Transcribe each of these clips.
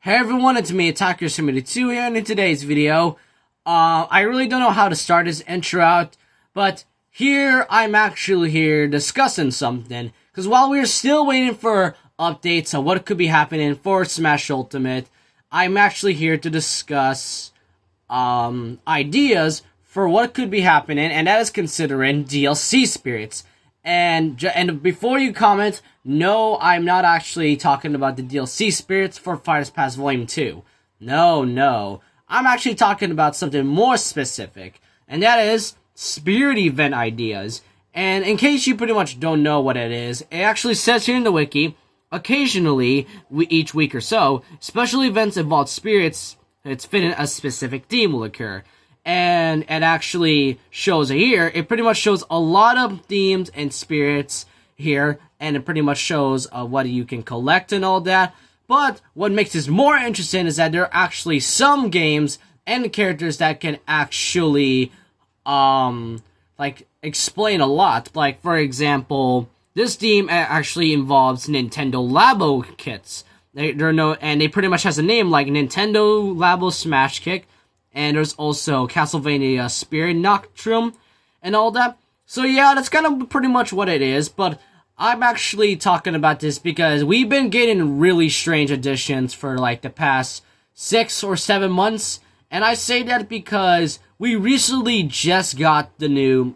Hey everyone, it's me, Attacker72 here, and in today's video, I really don't know how to start this intro out, but I'm actually here discussing something, because while we're still waiting for updates on what could be happening for Smash Ultimate, I'm actually here to discuss, ideas for what could be happening, and that is considering DLC spirits. And before you comment, no, I'm not actually talking about the DLC spirits for Fighters Pass Volume 2. No. I'm actually talking about something more specific, and that is spirit event ideas. And in case you pretty much don't know what it is, it actually says here in the wiki, occasionally, each week or so, special events involve spirits that's fitting a specific theme will occur. And it actually shows here, it pretty much shows a lot of themes and spirits here, and it pretty much shows what you can collect and all that. But what makes this more interesting is that there are actually some games and characters that can actually, explain a lot. Like, for example, this theme actually involves Nintendo Labo kits. They pretty much has a name like Nintendo Labo Smash Kick. And there's also Castlevania Spirit Nocturne and all that. So yeah, that's kind of pretty much what it is. But I'm actually talking about this because we've been getting really strange additions for like the past 6 or 7 months. And I say that because we recently just got the new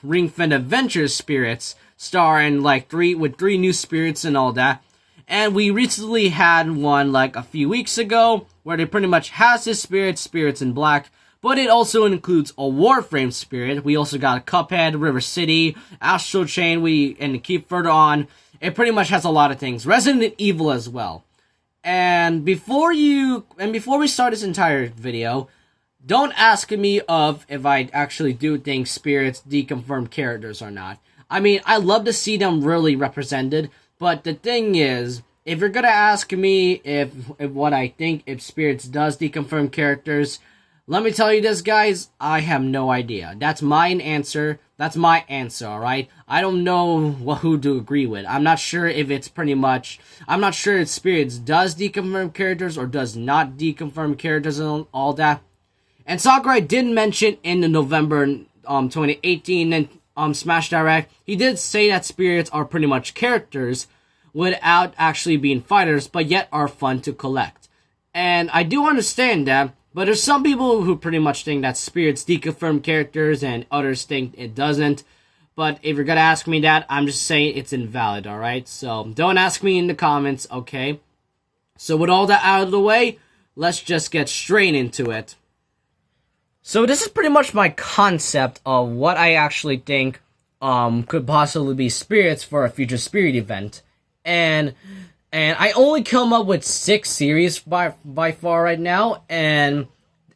Ring Fit Adventure spirits, starring like 3 new spirits and all that. And we recently had one like a few weeks ago where it pretty much has his spirits in black, but it also includes a Warframe spirit. We also got Cuphead, River City, Astral Chain, and keep further on. It pretty much has a lot of things. Resident Evil as well. And before we start this entire video, don't ask me if I actually do think spirits deconfirm characters or not. I mean, I love to see them really represented. But the thing is, if you're gonna ask me if what I think if spirits does deconfirm characters, let me tell you this, guys, I have no idea. That's my answer, alright? I don't know who to agree with. I'm not sure if spirits does deconfirm characters or does not deconfirm characters and all that. And Sakurai did mention in the November 2018 Smash Direct, he did say that spirits are pretty much characters without actually being fighters, but yet are fun to collect. And I do understand that, but there's some people who pretty much think that spirits deconfirm characters and others think it doesn't. But if you're gonna ask me that, I'm just saying it's invalid, alright? So don't ask me in the comments, okay? So with all that out of the way, let's just get straight into it. So this is pretty much my concept of what I actually think could possibly be spirits for a future spirit event. And I only come up with 6 series by far right now, and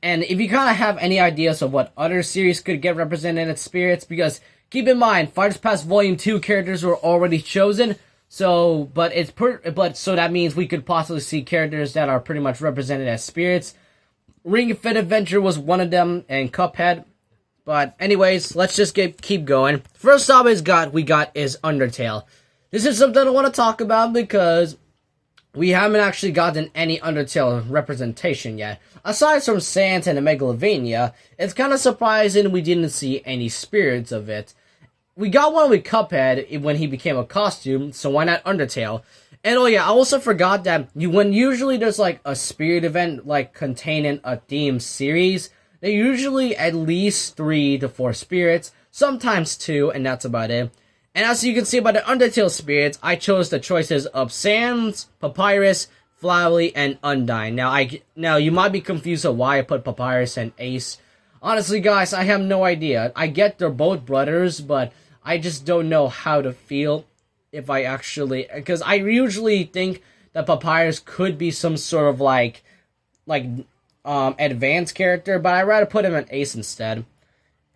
if you kind of have any ideas of what other series could get represented as spirits, because keep in mind, Fighters Pass Volume 2 characters were already chosen, so that means we could possibly see characters that are pretty much represented as spirits. Ring Fit Adventure was one of them, and Cuphead. But anyways, let's just keep going. First up is Undertale. This is something I want to talk about because we haven't actually gotten any Undertale representation yet. Aside from Sans and the Megalovania, it's kind of surprising we didn't see any spirits of it. We got one with Cuphead when he became a costume, so why not Undertale? And oh yeah, I also forgot that when usually there's like a spirit event like containing a theme series, they usually at least 3 to 4 spirits, sometimes 2, and that's about it. And as you can see by the Undertale spirits, I chose the choices of Sans, Papyrus, Flowey, and Undyne. Now you might be confused of why I put Papyrus and Ace. Honestly, guys, I have no idea. I get they're both brothers, but I just don't know how to feel. Because I usually think that Papyrus could be some sort of advanced character, but I'd rather put him an Ace instead.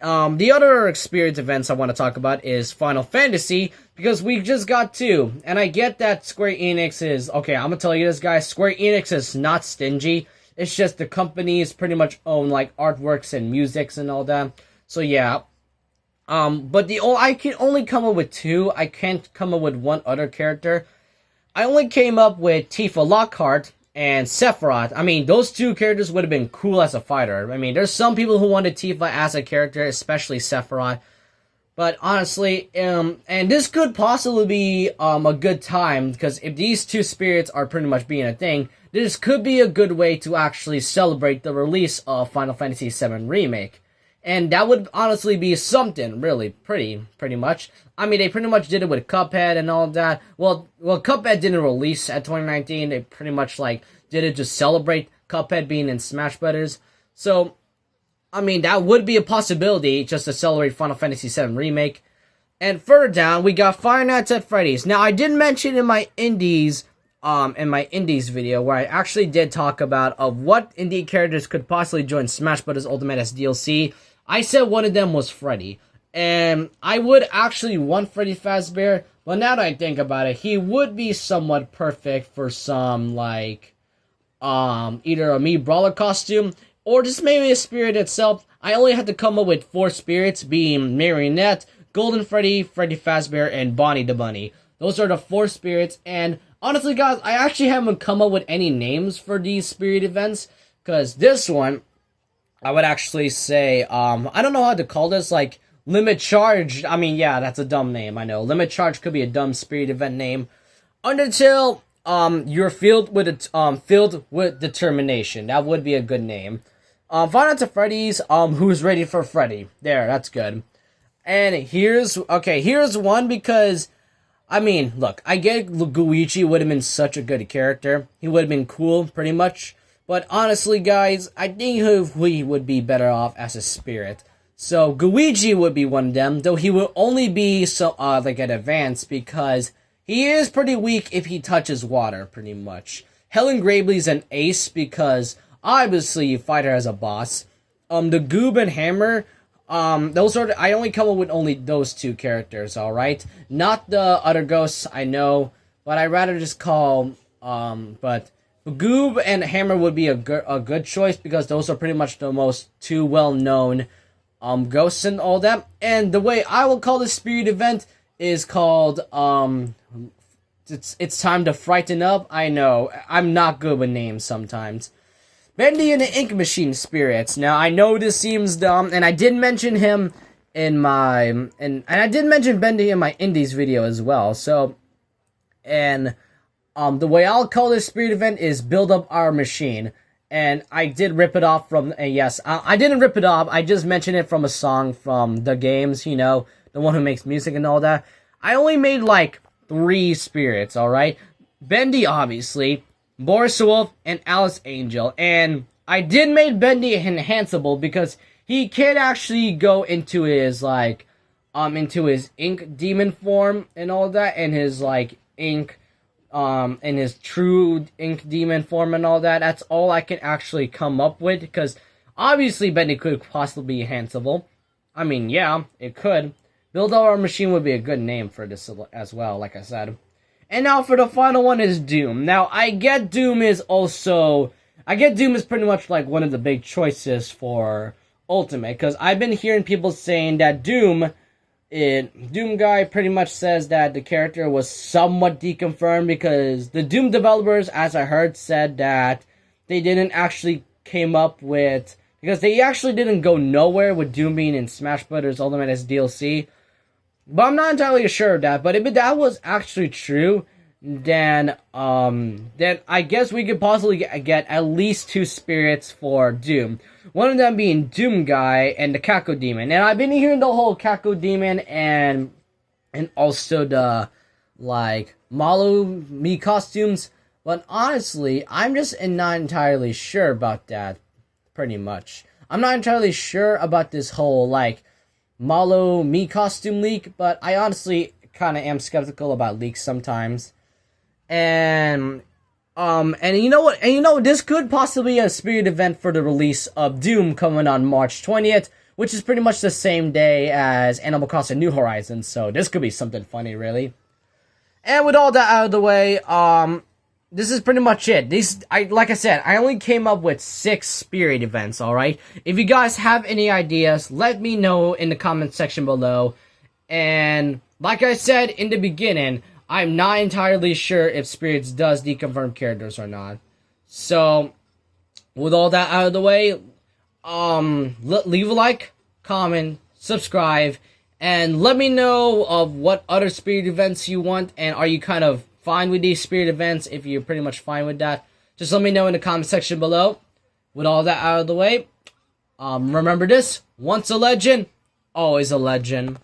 The other experience events I want to talk about is Final Fantasy, because we just got 2, and I get that Square Enix is, okay, I'm gonna tell you this, guys, Square Enix is not stingy, it's just the companies pretty much own, like, artworks and musics and all that, so yeah. But I can only come up with 2. I can't come up with one other character. I only came up with Tifa Lockhart and Sephiroth. I mean, those two characters would have been cool as a fighter. I mean, there's some people who wanted Tifa as a character, especially Sephiroth. But honestly, and this could possibly be a good time, because if these two spirits are pretty much being a thing, this could be a good way to actually celebrate the release of Final Fantasy VII Remake. And that would honestly be something, really, pretty much. I mean, they pretty much did it with Cuphead and all that. Well, Cuphead didn't release at 2019. They pretty much, like, did it to celebrate Cuphead being in Smash Brothers. So, I mean, that would be a possibility, just to celebrate Final Fantasy VII Remake. And further down, we got Five Nights at Freddy's. Now, I did mention in my Indies video, where I actually did talk about what indie characters could possibly join Smash Bros. Ultimate as DLC. I said one of them was Freddy. And I would actually want Freddy Fazbear, but now that I think about it, he would be somewhat perfect for some, like, either a Mii Brawler costume, or just maybe a spirit itself. I only had to come up with 4 spirits, being Marionette, Golden Freddy, Freddy Fazbear, and Bonnie the Bunny. Those are the 4 spirits, and honestly, guys, I actually haven't come up with any names for these spirit events, because this one, I would actually say, I don't know how to call this, like, Limit Charge. I mean, yeah, that's a dumb name, I know. Limit Charge could be a dumb spirit event name. Undertale, you're filled with determination. That would be a good name. Five Nights at Freddy's, Who's Ready for Freddy. There, that's good. And here's one, because, I mean, look, I get Luigi would have been such a good character. He would have been cool, pretty much. But honestly, guys, I think he would be better off as a spirit. So, Luigi would be one of them, though he will only be like an advance, because he is pretty weak if he touches water, pretty much. Helen Gravely's an ace, because obviously you fight her as a boss. The Goob and Hammer, I only come up with only those 2 characters, alright? Not the other ghosts, I know, but I'd rather just call, but Goob and Hammer would be a good choice, because those are pretty much the most 2 well-known ghosts and all that. And the way I will call this spirit event is called it's time to frighten up. I know I'm not good with names sometimes. Bendy and the Ink Machine spirits. Now I know this seems dumb, and I did mention him in my and I did mention Bendy in my Indies video as well. So, and the way I'll call this spirit event is Build Up Our Machine. And I did rip it off from, yes, I didn't rip it off, I just mentioned it from a song from the games, you know, the one who makes music and all that. I only made, like, 3 spirits, alright? Bendy, obviously, Boris the Wolf, and Alice Angel. And I did make Bendy enhanceable, because he can actually go into his, like, into his ink demon form and all that, and his, like, ink, in his true ink demon form and all that. That's all I can actually come up with, because obviously Bendy could possibly be enhanceable. I mean, yeah, it could. Build Our Machine would be a good name for this as well, like I said. And now for the final one is Doom. Now, I get Doom is pretty much like one of the big choices for Ultimate, because I've been hearing people saying that Doom guy pretty much says that the character was somewhat deconfirmed, because the Doom developers, as I heard, said that they didn't actually came up with, because they actually didn't go nowhere with Doom being in Smash Bros. Ultimate as DLC. But I'm not entirely sure of that. But if that was actually true, then I guess we could possibly get at least 2 spirits for Doom. One of them being Doom Guy and the Kako Demon. And I've been hearing the whole Kako Demon and also the, like, Malu Mii costumes. But honestly, I'm just not entirely sure about that, pretty much. I'm not entirely sure about this whole, like, Malu Mii costume leak, but I honestly kind of am skeptical about leaks sometimes. And you know what? And you know, this could possibly be a spirit event for the release of Doom coming on March 20th, which is pretty much the same day as Animal Crossing New Horizons, so this could be something funny, really. And with all that out of the way, this is pretty much it. Like I said, I only came up with 6 spirit events, alright? If you guys have any ideas, let me know in the comment section below. And like I said in the beginning, I'm not entirely sure if Spirits does deconfirm characters or not. So, with all that out of the way, leave a like, comment, subscribe, and let me know of what other spirit events you want, and are you kind of fine with these spirit events? If you're pretty much fine with that, just let me know in the comment section below. With all that out of the way, remember this: once a legend, always a legend.